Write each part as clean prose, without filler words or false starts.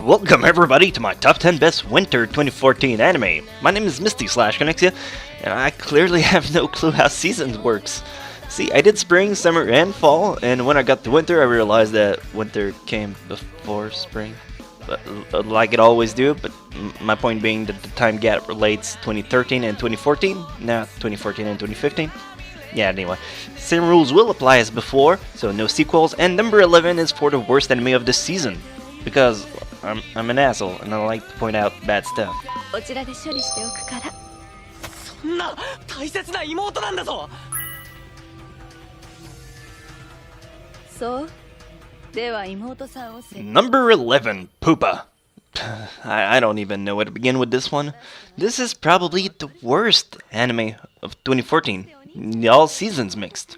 Welcome everybody to my top 10 best winter 2014 anime. My name is Misty/Connexia, and I clearly have no clue how seasons works. See, I did spring, summer, and fall, and when I got to winter I realized that winter came before spring. Like it always do, but my point being that the time gap relates 2013 and 2014, not 2014 and 2015. Yeah, anyway, same rules will apply as before, so no sequels, and number 11 is for the worst anime of the season, because I'm an asshole and I like to point out bad stuff. Number 11, Pupa. I don't even know where to begin with this one. This is probably the worst anime of 2014. All seasons mixed.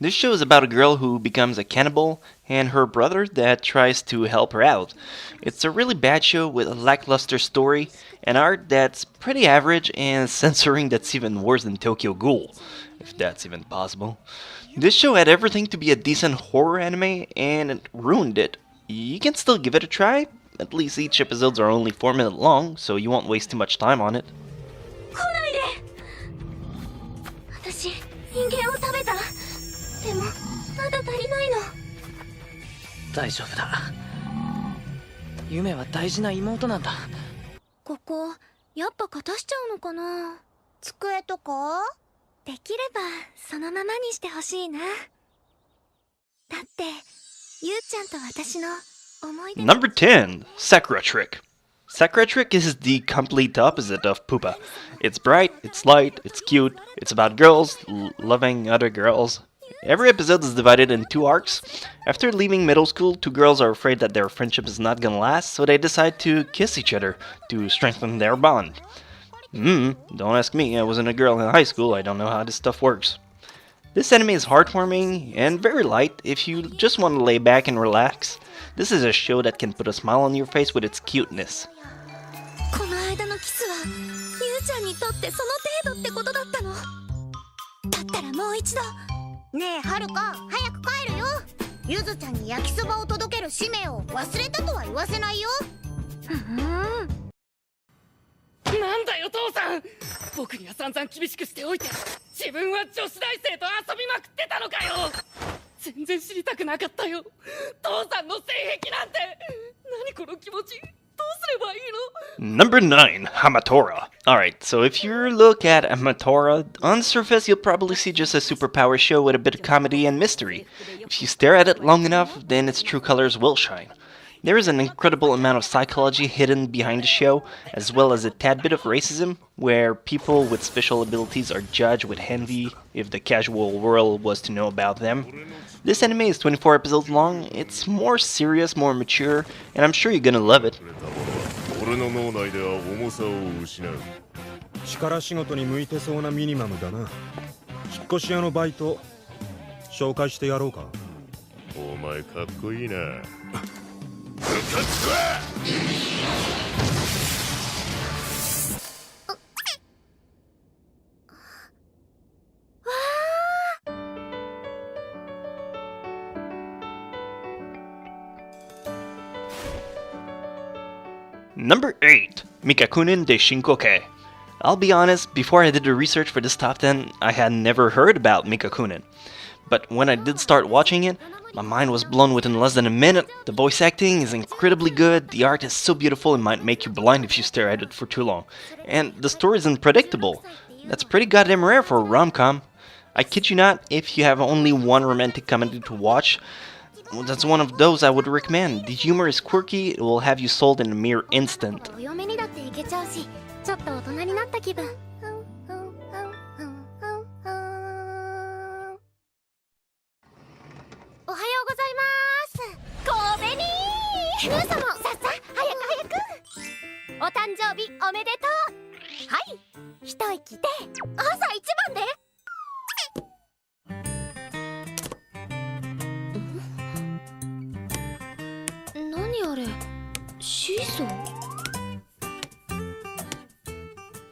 This show is about a girl who becomes a cannibal and her brother that tries to help her out. It's a really bad show with a lackluster story, and art that's pretty average, and censoring that's even worse than Tokyo Ghoul, if that's even possible. This show had everything to be a decent horror anime, and it ruined it. You can still give it a try. At least each episodes are only 4 minutes long, so you won't waste too much time on it. Number 10, Sakura Trick. Sakura Trick is the complete opposite of Pupa. It's bright, it's light, it's cute, it's about girls loving other girls. Every episode is divided in 2 arcs. After leaving middle school, 2 girls are afraid that their friendship is not gonna last, so they decide to kiss each other to strengthen their bond. Don't ask me, I wasn't a girl in high school, I don't know how this stuff works. This anime is heartwarming and very light if you just want to lay back and relax. This is a show that can put a smile on your face with its cuteness. Number 9, Hamatora. Alright, so if you look at Hamatora, on the surface you'll probably see just a superpower show with a bit of comedy and mystery. If you stare at it long enough, then its true colors will shine. There is an incredible amount of psychology hidden behind the show, as well as a tad bit of racism, where people with special abilities are judged with envy if the casual world was to know about them. This anime is 24 episodes long, it's more serious, more mature, and I'm sure you're gonna love it. Number 8, Mikakunin de Shinkoke. I'll be honest, before I did the research for this top 10, I had never heard about Mikakunin. But when I did start watching it, my mind was blown within less than a minute. The voice acting is incredibly good, the art is so beautiful it might make you blind if you stare at it for too long. And the story is unpredictable. That's pretty goddamn rare for a rom-com. I kid you not, if you have only one romantic comedy to watch, that's one of those I would recommend. The humor is quirky, it will have you sold in a mere instant.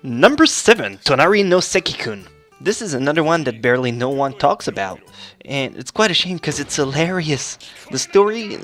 Number 7, Tonari no Seki-kun. This is another one that barely no one talks about, and it's quite a shame because it's hilarious. The story,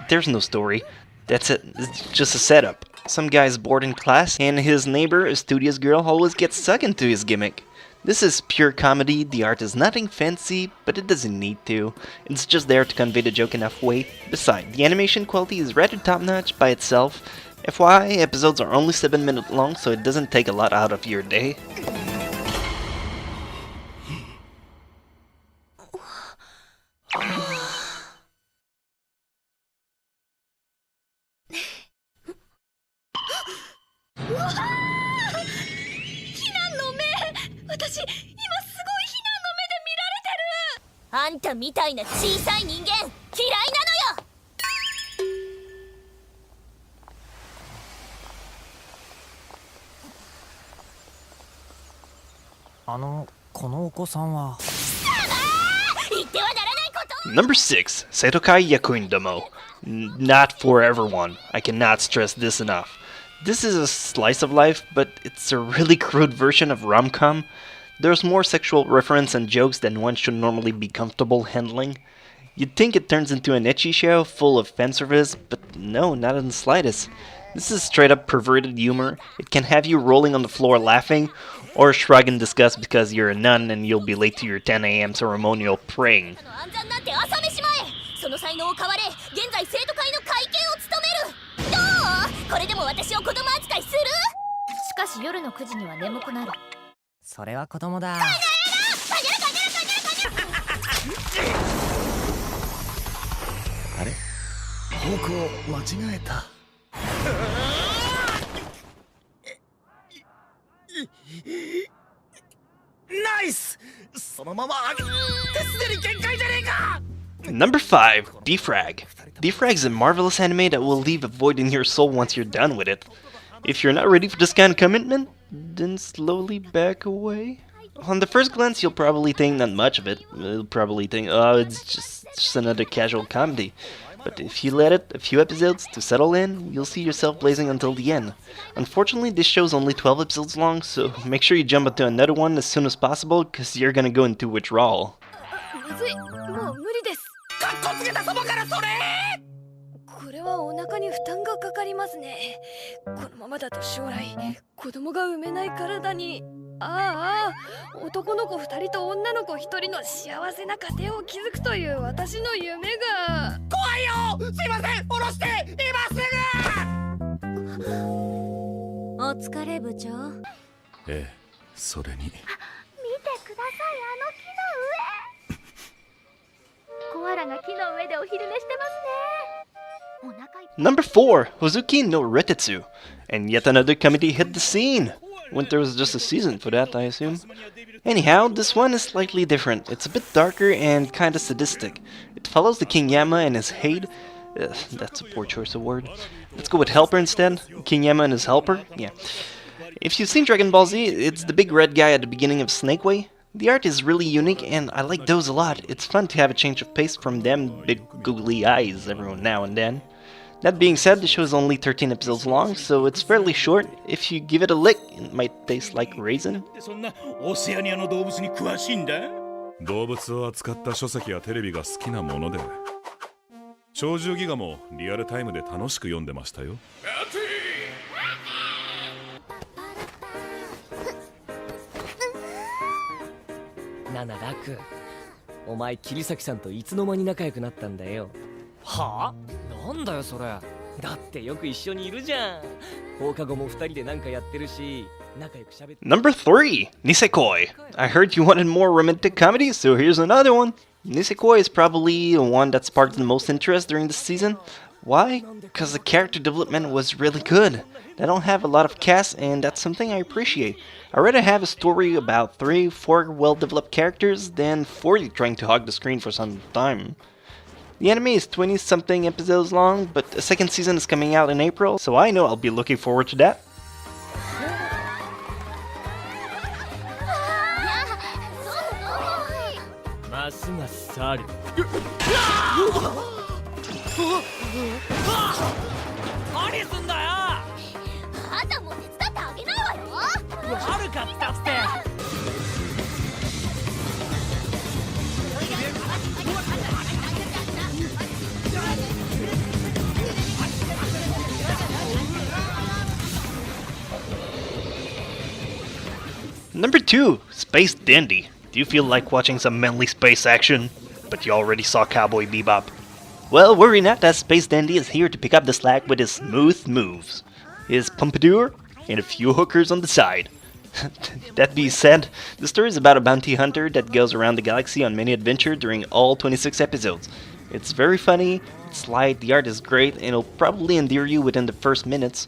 there's no story. That's it, it's just a setup. Some guy's bored in class, and his neighbor, a studious girl, always gets sucked into his gimmick. This is pure comedy, the art is nothing fancy, but it doesn't need to. It's just there to convey the joke enough way. Besides, the animation quality is rather top-notch by itself. FYI, episodes are only 7 minutes long, so it doesn't take a lot out of your day. Number 6, Seitokai Yakuin Domo. Not for everyone. I cannot stress this enough. This is a slice of life, but it's a really crude version of rom-com. There's more sexual reference and jokes than one should normally be comfortable handling. You'd think it turns into an ecchi show full of fanservice, but no, not in the slightest. This is straight up perverted humor. It can have you rolling on the floor laughing, or shrug in disgust because you're a nun and you'll be late to your 10 a.m. ceremonial praying. Number 5, Defrag. Defrag is a marvelous anime that will leave a void in your soul once you're done with it. If you're not ready for this kind of commitment, then slowly back away. On the first glance, you'll probably think not much of it. You'll probably think, oh, it's just another casual comedy. But if you let it a few episodes to settle in, you'll see yourself blazing until the end. Unfortunately, this show's only 12 episodes long, so make sure you jump into another one as soon as possible, because you're gonna go into withdrawal. Number 4, Hozuki no Retetsu. And yet another comedy hit the scene. Winter was just a season for that, I assume. Anyhow, this one is slightly different. It's a bit darker and kinda sadistic. It follows the King Yama and his Haid. That's a poor choice of word. Let's go with helper instead. King Yama and his helper? Yeah. If you've seen Dragon Ball Z, it's the big red guy at the beginning of Snake Way. The art is really unique, and I like those a lot. It's fun to have a change of pace from them big googly eyes every now and then. That being said, the show is only 13 episodes long, so it's fairly short. If you give it a lick, it might taste like raisin. Number 3, Nisekoi. I heard you wanted more romantic comedy, so here's another one. Nisekoi is probably the one that sparked the most interest during this season. Why? Because the character development was really good. They don't have a lot of cast, and that's something I appreciate. I'd rather have a story about 3-4 well-developed characters than 40 trying to hog the screen for some time. The anime is 20-something episodes long, but a second season is coming out in April, so I know I'll be looking forward to that. Number 2, Space Dandy. Do you feel like watching some manly space action? But you already saw Cowboy Bebop. Well, worry not, that Space Dandy is here to pick up the slack with his smooth moves, his pompadour, and a few hookers on the side. That being said, the story is about a bounty hunter that goes around the galaxy on many adventures during all 26 episodes. It's very funny, it's light, the art is great, and it'll probably endear you within the first minutes.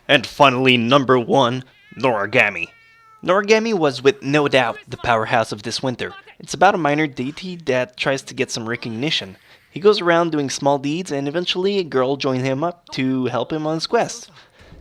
And finally, number 1, Noragami. Noragami was with no doubt the powerhouse of this winter. It's about a minor deity that tries to get some recognition. He goes around doing small deeds and eventually a girl joins him up to help him on his quest.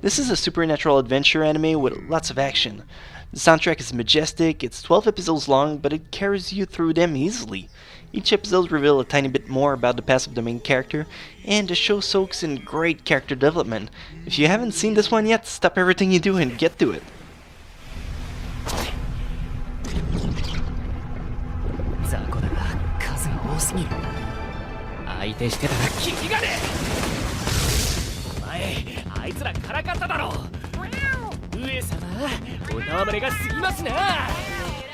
This is a supernatural adventure anime with lots of action. The soundtrack is majestic, it's 12 episodes long, but it carries you through them easily. Each episode reveals a tiny bit more about the past of the main character, and the show soaks in great character development. If you haven't seen this one yet, stop everything you do and get to it.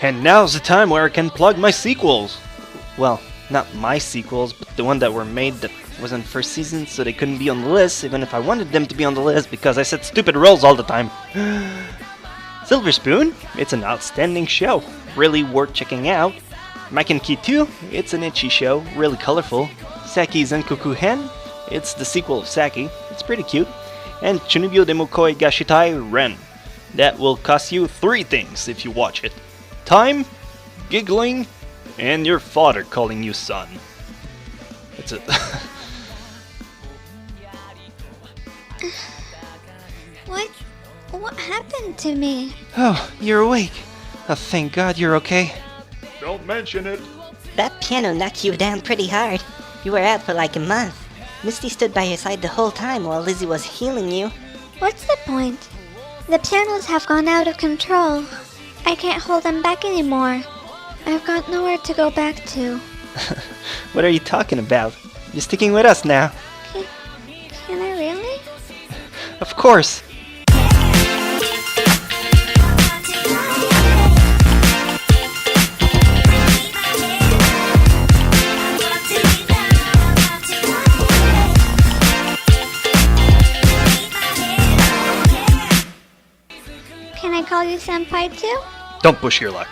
And now's the time where I can plug my sequels. Well, not my sequels, but the one that were made that wasn't first season, so they couldn't be on the list, even if I wanted them to be on the list because I said stupid roles all the time. Silver Spoon, it's an outstanding show, really worth checking out. Mike and Key 2, it's an itchy show, really colorful. Saki Zenkoku Hen, it's the sequel of Saki, it's pretty cute. And Chunibyo Demokoi Gashitai Ren. That will cost you 3 things if you watch it. Time, giggling, and your father calling you son. That's it. What happened to me? Oh, you're awake. Oh, thank God you're okay. Don't mention it. That piano knocked you down pretty hard. You were out for like a month. Misty stood by your side the whole time while Lizzie was healing you. What's the point? The pianos have gone out of control. I can't hold them back anymore. I've got nowhere to go back to. What are you talking about? You're sticking with us now. Can I really? Of course. Can I call you senpai too? Don't push your luck.